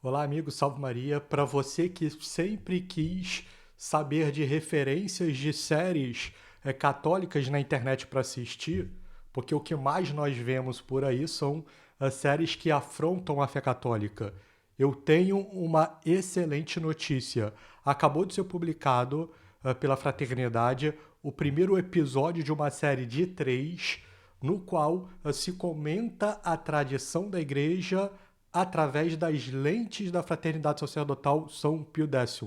Olá, amigo, salve Maria. Para você que sempre quis saber de referências de séries católicas na internet para assistir, porque o que mais nós vemos por aí são séries que afrontam a fé católica. Eu tenho uma excelente notícia. Acabou de ser publicado pela Fraternidade o primeiro episódio de uma série de três, no qual se comenta a tradição da igreja através das lentes da Fraternidade Sacerdotal São Pio X.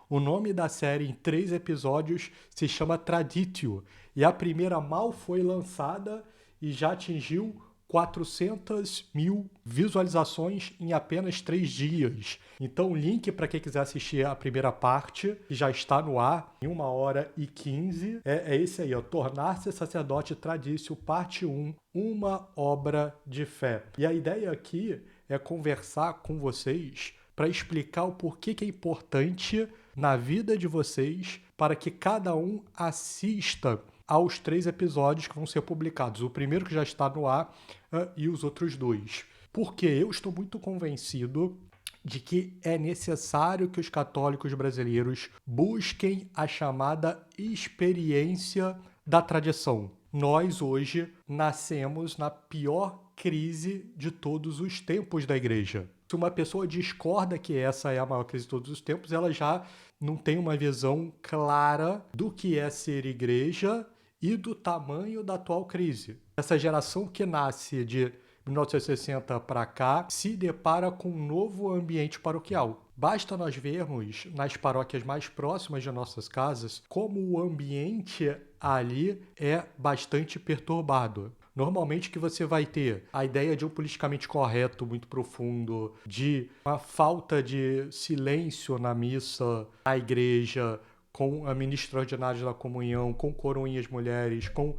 O nome da série em 3 episódios se chama Traditio, e a primeira mal foi lançada e já atingiu 400 mil visualizações em apenas 3 dias. Então o link para quem quiser assistir a primeira parte, que já está no ar, em 1h15, é esse aí, ó, Tornar-se Sacerdote Traditio, parte 1, uma obra de fé. E a ideia aqui é conversar com vocês para explicar o porquê que é importante na vida de vocês para que cada um assista aos 3 episódios que vão ser publicados. O primeiro que já está no ar e os outros 2. Porque eu estou muito convencido de que é necessário que os católicos brasileiros busquem a chamada experiência da tradição. Nós hoje nascemos na pior crise de todos os tempos da igreja. Se uma pessoa discorda que essa é a maior crise de todos os tempos, ela já não tem uma visão clara do que é ser igreja e do tamanho da atual crise. Essa geração que nasce de 1960 para cá se depara com um novo ambiente paroquial. Basta nós vermos nas paróquias mais próximas de nossas casas como o ambiente ali é bastante perturbado. Normalmente que você vai ter a ideia de um politicamente correto muito profundo, de uma falta de silêncio na missa, na igreja, com a ministra ordinária da comunhão, com coroinhas mulheres, com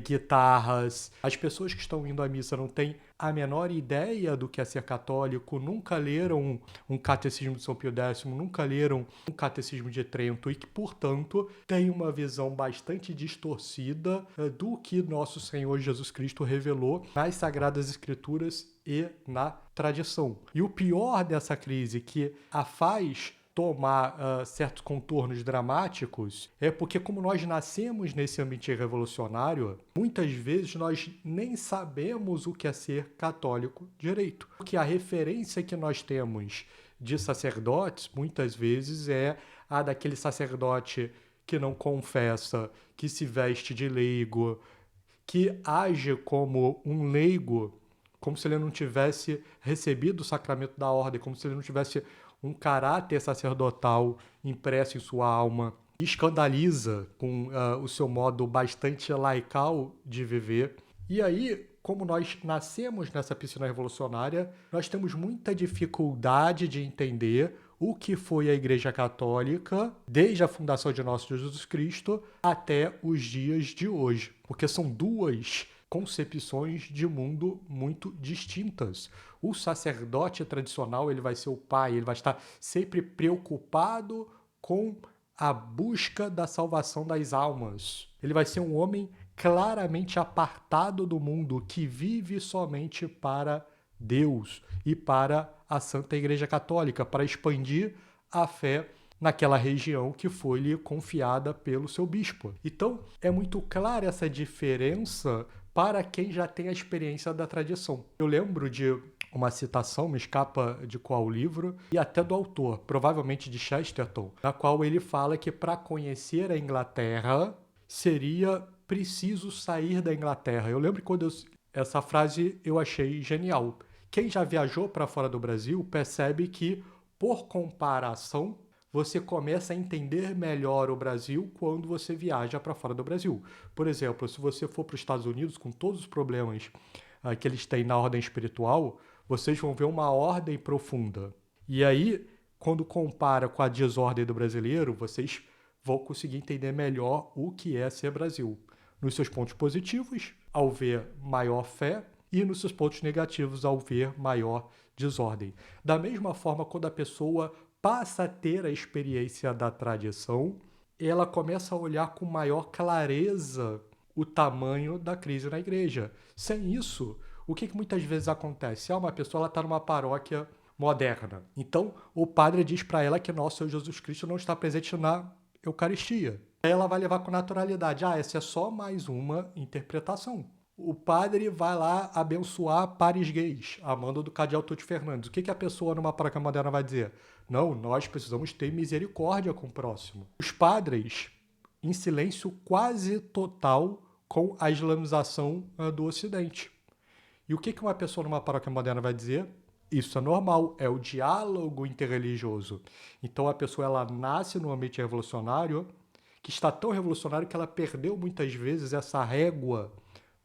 guitarras. As pessoas que estão indo à missa não têm a menor ideia do que é ser católico, nunca leram um catecismo de São Pio X, nunca leram um catecismo de Trento e que, portanto, têm uma visão bastante distorcida do que nosso Senhor Jesus Cristo revelou nas Sagradas Escrituras e na tradição. E o pior dessa crise que a faz tomar certos contornos dramáticos é porque, como nós nascemos nesse ambiente revolucionário, muitas vezes nós nem sabemos o que é ser católico direito. Porque a referência que nós temos de sacerdotes, muitas vezes, é a daquele sacerdote que não confessa, que se veste de leigo, que age como um leigo, como se ele não tivesse recebido o sacramento da ordem, como se ele não tivesse um caráter sacerdotal impresso em sua alma, escandaliza com o seu modo bastante laical de viver. E aí, como nós nascemos nessa piscina revolucionária, nós temos muita dificuldade de entender o que foi a Igreja Católica desde a fundação de nosso Jesus Cristo até os dias de hoje. Porque são duas concepções de mundo muito distintas. O sacerdote tradicional, ele vai ser o pai, ele vai estar sempre preocupado com a busca da salvação das almas. Ele vai ser um homem claramente apartado do mundo, que vive somente para Deus e para a Santa Igreja Católica, para expandir a fé naquela região que foi lhe confiada pelo seu bispo. Então, é muito clara essa diferença para quem já tem a experiência da tradição. Eu lembro de uma citação, me escapa de qual livro, e até do autor, provavelmente de Chesterton, na qual ele fala que para conhecer a Inglaterra seria preciso sair da Inglaterra. Eu lembro quando essa frase eu achei genial. Quem já viajou para fora do Brasil percebe que, por comparação, você começa a entender melhor o Brasil quando você viaja para fora do Brasil. Por exemplo, se você for para os Estados Unidos, com todos os problemas que eles têm na ordem espiritual, vocês vão ver uma ordem profunda. E aí, quando compara com a desordem do brasileiro, vocês vão conseguir entender melhor o que é ser Brasil. Nos seus pontos positivos, ao ver maior fé, e nos seus pontos negativos, ao ver maior desordem. Da mesma forma, quando a pessoa passa a ter a experiência da tradição, ela começa a olhar com maior clareza o tamanho da crise na igreja. Sem isso, o que muitas vezes acontece? Uma pessoa está numa paróquia moderna. Então, o padre diz para ela que nosso Senhor Jesus Cristo não está presente na Eucaristia. Aí ela vai levar com naturalidade. Essa é só mais uma interpretação. O padre vai lá abençoar pares gays, a mando do cardeal Tuti Fernandes. O que a pessoa numa paróquia moderna vai dizer? Não, nós precisamos ter misericórdia com o próximo. Os padres, em silêncio quase total com a islamização do Ocidente. E o que uma pessoa numa paróquia moderna vai dizer? Isso é normal, é o diálogo interreligioso. Então a pessoa ela nasce num ambiente revolucionário, que está tão revolucionário que ela perdeu muitas vezes essa régua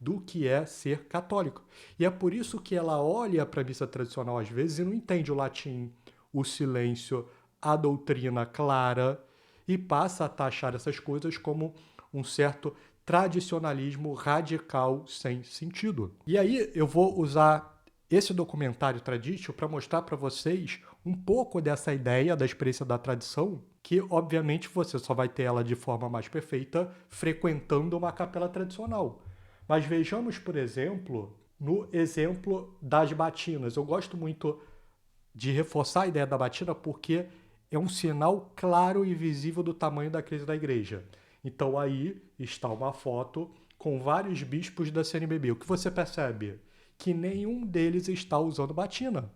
do que é ser católico. E é por isso que ela olha para a missa tradicional às vezes e não entende o latim, o silêncio, a doutrina clara e passa a taxar essas coisas como um certo tradicionalismo radical sem sentido. E aí eu vou usar esse documentário Traditio para mostrar para vocês um pouco dessa ideia da experiência da tradição, que obviamente você só vai ter ela de forma mais perfeita frequentando uma capela tradicional. Mas vejamos, por exemplo, no exemplo das batinas. Eu gosto muito de reforçar a ideia da batina porque é um sinal claro e visível do tamanho da crise da igreja. Então aí está uma foto com vários bispos da CNBB. O que você percebe? Que nenhum deles está usando batina.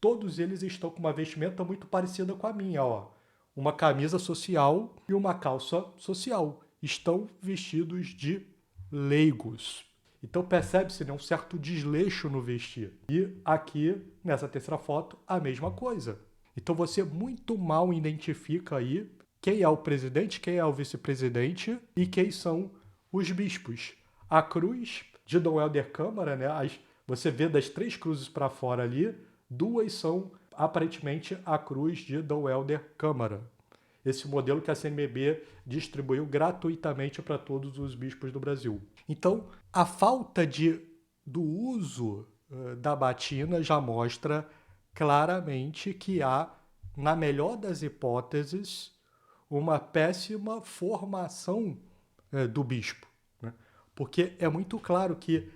Todos eles estão com uma vestimenta muito parecida com a minha, ó. Uma camisa social e uma calça social. Estão vestidos de leigos. Então percebe-se, né, um certo desleixo no vestir. E aqui, nessa terceira foto, a mesma coisa. Então você muito mal identifica aí quem é o presidente, quem é o vice-presidente e quem são os bispos. A cruz de Dom Helder Câmara, né, você vê das 3 cruzes para fora ali, 2 são aparentemente a cruz de Dom Helder Câmara. Esse modelo que a CNBB distribuiu gratuitamente para todos os bispos do Brasil. Então, a falta do uso da batina já mostra claramente que há, na melhor das hipóteses, uma péssima formação do bispo. Né? Porque é muito claro que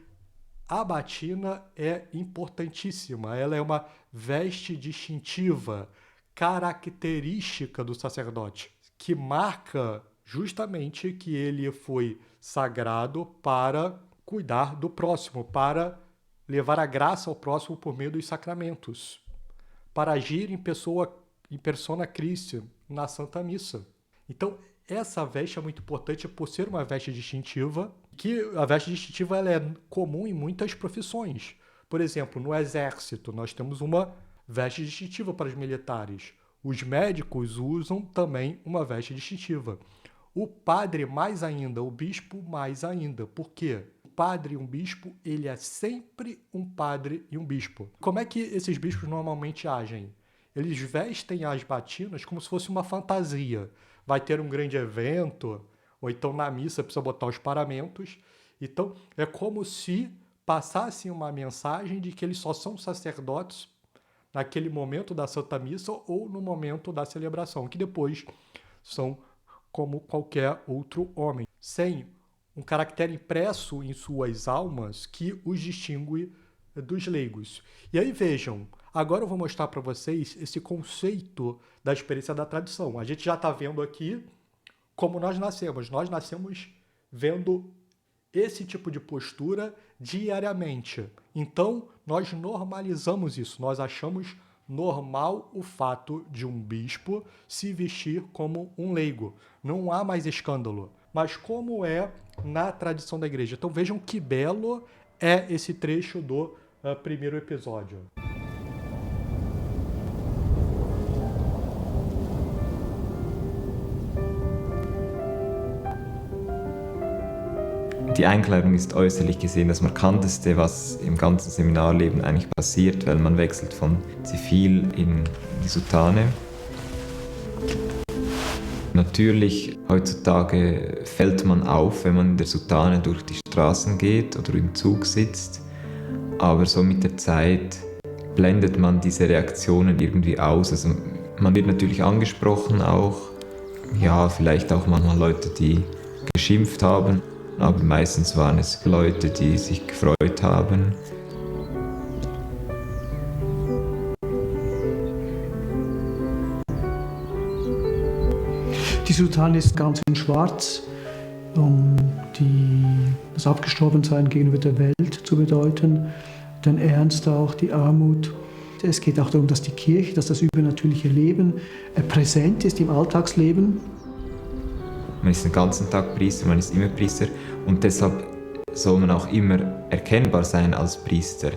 a batina é importantíssima, ela é uma veste distintiva, característica do sacerdote, que marca justamente que ele foi sagrado para cuidar do próximo, para levar a graça ao próximo por meio dos sacramentos, para agir em persona Christi, na Santa Missa. Então, essa veste é muito importante por ser uma veste distintiva, que a veste distintiva ela é comum em muitas profissões. Por exemplo, no exército, nós temos uma veste distintiva para os militares. Os médicos usam também uma veste distintiva. O padre mais ainda, o bispo mais ainda. Por quê? O padre e um bispo, ele é sempre um padre e um bispo. Como é que esses bispos normalmente agem? Eles vestem as batinas como se fosse uma fantasia. Vai ter um grande evento, ou então na missa precisa botar os paramentos. Então, é como se passassem uma mensagem de que eles só são sacerdotes naquele momento da Santa Missa ou no momento da celebração, que depois são como qualquer outro homem, sem um caractere impresso em suas almas que os distingue dos leigos. E aí vejam, agora eu vou mostrar para vocês esse conceito da experiência da tradição. A gente já está vendo aqui como nós nascemos. Nós nascemos vendo esse tipo de postura diariamente. Então, nós normalizamos isso. Nós achamos normal o fato de um bispo se vestir como um leigo. Não há mais escândalo. Mas como é na tradição da igreja? Então, vejam que belo é esse trecho do primeiro episódio. Die Einkleidung ist äußerlich gesehen das Markanteste, was im ganzen Seminarleben eigentlich passiert, weil man wechselt von Zivil in die Soutane. Natürlich, heutzutage fällt man auf, wenn man in der Soutane durch die Straßen geht oder im Zug sitzt, aber so mit der Zeit blendet man diese Reaktionen irgendwie aus. Also man wird natürlich angesprochen auch, ja, vielleicht auch manchmal Leute, die geschimpft haben. Aber meistens waren es Leute, die sich gefreut haben. Die Soutane ist ganz in schwarz, das Abgestorbensein gegenüber der Welt zu bedeuten, den Ernst auch, die Armut. Es geht auch darum, dass die Kirche, dass das übernatürliche Leben präsent ist im Alltagsleben. Man ist den ganzen Tag Priester, man ist immer Priester und deshalb soll man auch immer erkennbar sein als Priester.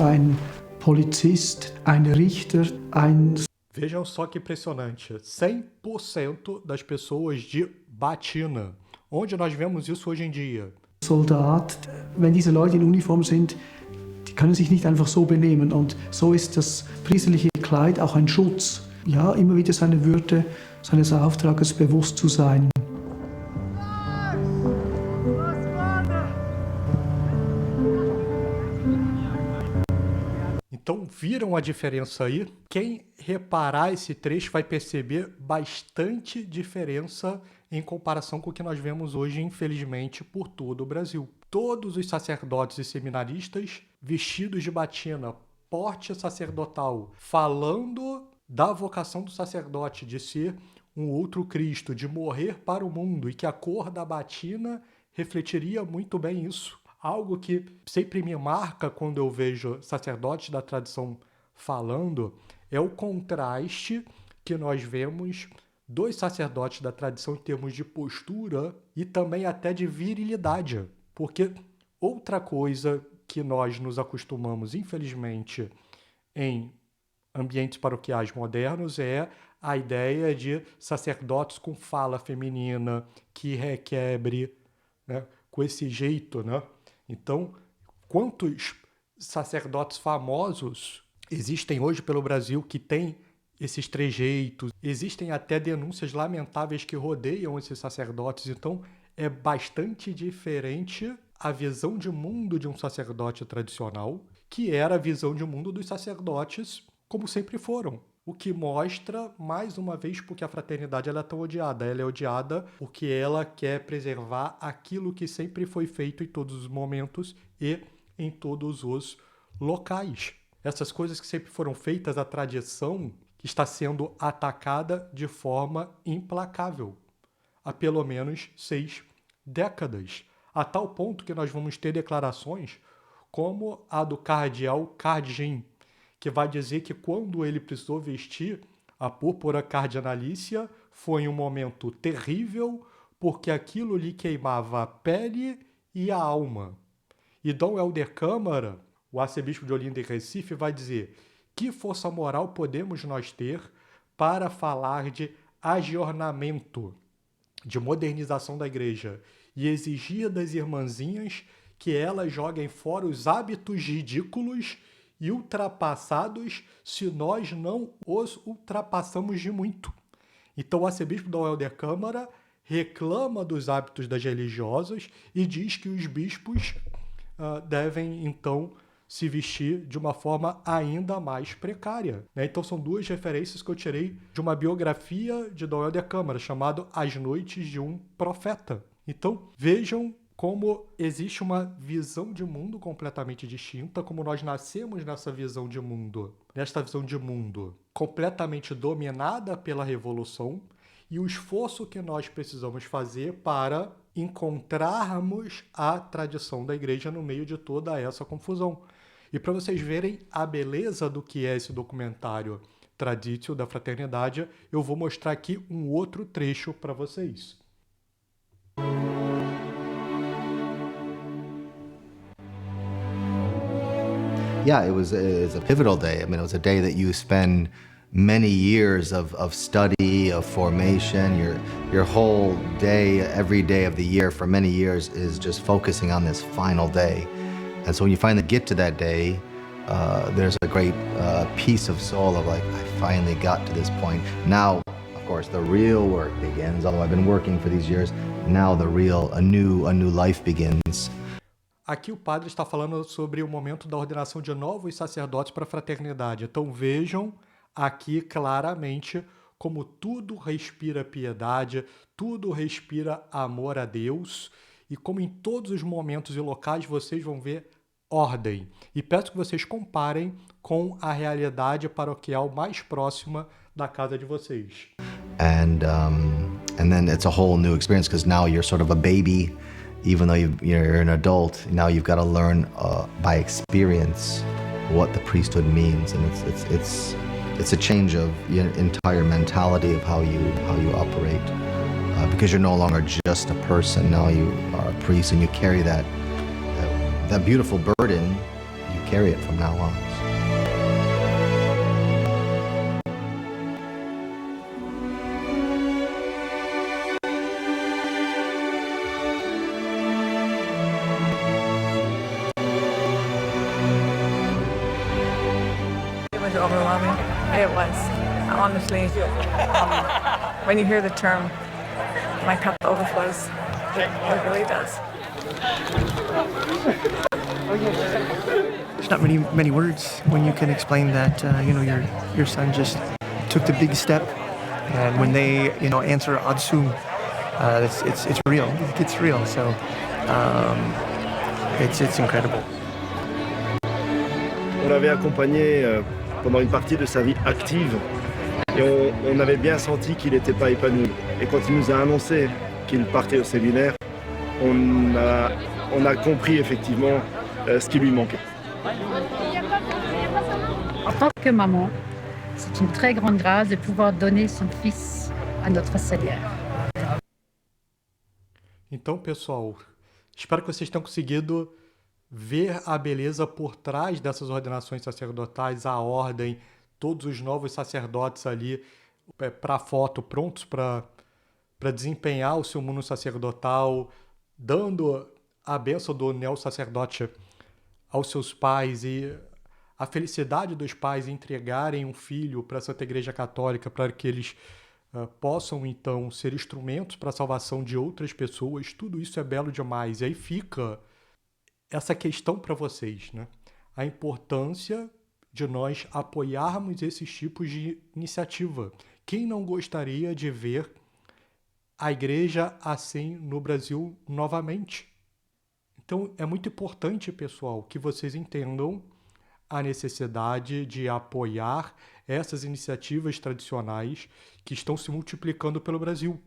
Ein Polizist, ein Richter, ein... Vejam só que impressionante, 100% das pessoas de batina. Onde nós vemos isso hoje em dia? Soldat, wenn diese Leute in Uniform sind, die können sich nicht einfach so benehmen. Und so ist das priesterliche Kleid auch ein Schutz. Ja, immer wieder seine Würde, seines Auftrages bewusst zu sein. Então, viram a diferença aí? Quem reparar esse trecho vai perceber bastante diferença em comparação com o que nós vemos hoje, infelizmente, por todo o Brasil. Todos os sacerdotes e seminaristas vestidos de batina, porte sacerdotal, falando da vocação do sacerdote de ser um outro Cristo, de morrer para o mundo, e que a cor da batina refletiria muito bem isso. Algo que sempre me marca quando eu vejo sacerdotes da tradição falando é o contraste que nós vemos dos sacerdotes da tradição em termos de postura e também até de virilidade. Porque outra coisa que nós nos acostumamos, infelizmente, em ambientes paroquiais modernos é a ideia de sacerdotes com fala feminina, que requebre, né, com esse jeito, né? Então, quantos sacerdotes famosos existem hoje pelo Brasil que têm esses trejeitos? Existem até denúncias lamentáveis que rodeiam esses sacerdotes. Então, é bastante diferente a visão de mundo de um sacerdote tradicional, que era a visão de mundo dos sacerdotes como sempre foram. O que mostra, mais uma vez, porque a fraternidade ela é tão odiada. Ela é odiada porque ela quer preservar aquilo que sempre foi feito em todos os momentos e em todos os locais. Essas coisas que sempre foram feitas, a tradição está sendo atacada de forma implacável há pelo menos 6 décadas. A tal ponto que nós vamos ter declarações como a do cardeal Cardin, que vai dizer que quando ele precisou vestir a púrpura cardinalícia foi um momento terrível, porque aquilo lhe queimava a pele e a alma. E Dom Helder Câmara, o arcebispo de Olinda e Recife, vai dizer: que força moral podemos nós ter para falar de agiornamento, de modernização da igreja, e exigir das irmãzinhas que elas joguem fora os hábitos ridículos e ultrapassados se nós não os ultrapassamos de muito. Então o arcebispo Dom Helder Câmara reclama dos hábitos das religiosas e diz que os bispos devem, então, se vestir de uma forma ainda mais precária, né? Então são duas referências que eu tirei de uma biografia de Dom Helder Câmara, chamado As Noites de um Profeta. Então vejam como existe uma visão de mundo completamente distinta, como nós nascemos nessa visão de mundo, nesta visão de mundo completamente dominada pela Revolução, e o esforço que nós precisamos fazer para encontrarmos a tradição da igreja no meio de toda essa confusão. E para vocês verem a beleza do que é esse documentário Traditio da Fraternidade, eu vou mostrar aqui um outro trecho para vocês. Yeah, it was a pivotal day. I mean, it was a day that you spend many years of study, of formation. Your whole day, every day of the year for many years is just focusing on this final day. And so when you finally get to that day, there's a great peace of soul of like, I finally got to this point. Now, of course, the real work begins. Although I've been working for these years, now a new life begins. Aqui o padre está falando sobre o momento da ordenação de novos sacerdotes para a fraternidade. Então vejam aqui claramente como tudo respira piedade, tudo respira amor a Deus, e como em todos os momentos e locais vocês vão ver ordem. E peço que vocês comparem com a realidade paroquial mais próxima da casa de vocês. And then it's a whole new experience because now you're sort of a baby, even though you're an adult. Now you've got to learn by experience what the priesthood means, and it's a change of your entire mentality of how you operate, because you're no longer just a person. Now you are a priest, and you carry that beautiful burden. You carry it from now on. It was overwhelming. It was. Honestly, when you hear the term, my cup overflows. It really does. There's not many words when you can explain that your son just took the big step, and when they answer Adsum, it's real. It's real. So it's incredible. On l'avait accompagné pendant une partie de sa vie active et on avait bien senti qu'il n'était pas épanoui. Et quand il nous a annoncé qu'il partait au séminaire, on a compris effectivement ce qui lui manquait. En tant que maman, c'est une très grande grâce de pouvoir donner son fils à notre Seigneur. Então, pessoal, espero que vocês tenham conseguido ver a beleza por trás dessas ordenações sacerdotais, a ordem, todos os novos sacerdotes ali para foto, prontos para desempenhar o seu mundo sacerdotal, dando a bênção do neo-sacerdote aos seus pais e a felicidade dos pais em entregarem um filho para a Santa Igreja Católica para que eles possam, então, ser instrumentos para a salvação de outras pessoas. Tudo isso é belo demais. E aí fica essa questão para vocês, né? A importância de nós apoiarmos esses tipos de iniciativa. Quem não gostaria de ver a igreja assim no Brasil novamente? Então, é muito importante, pessoal, que vocês entendam a necessidade de apoiar essas iniciativas tradicionais que estão se multiplicando pelo Brasil,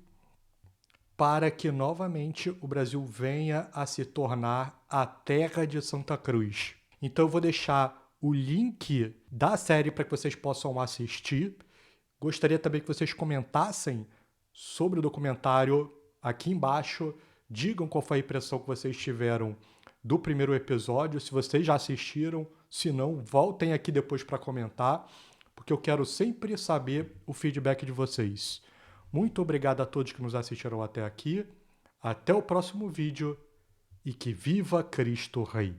para que, novamente, o Brasil venha a se tornar a terra de Santa Cruz. Então, eu vou deixar o link da série para que vocês possam assistir. Gostaria também que vocês comentassem sobre o documentário aqui embaixo. Digam qual foi a impressão que vocês tiveram do primeiro episódio, se vocês já assistiram. Se não, voltem aqui depois para comentar, porque eu quero sempre saber o feedback de vocês. Muito obrigado a todos que nos assistiram até aqui. Até o próximo vídeo e que viva Cristo Rei!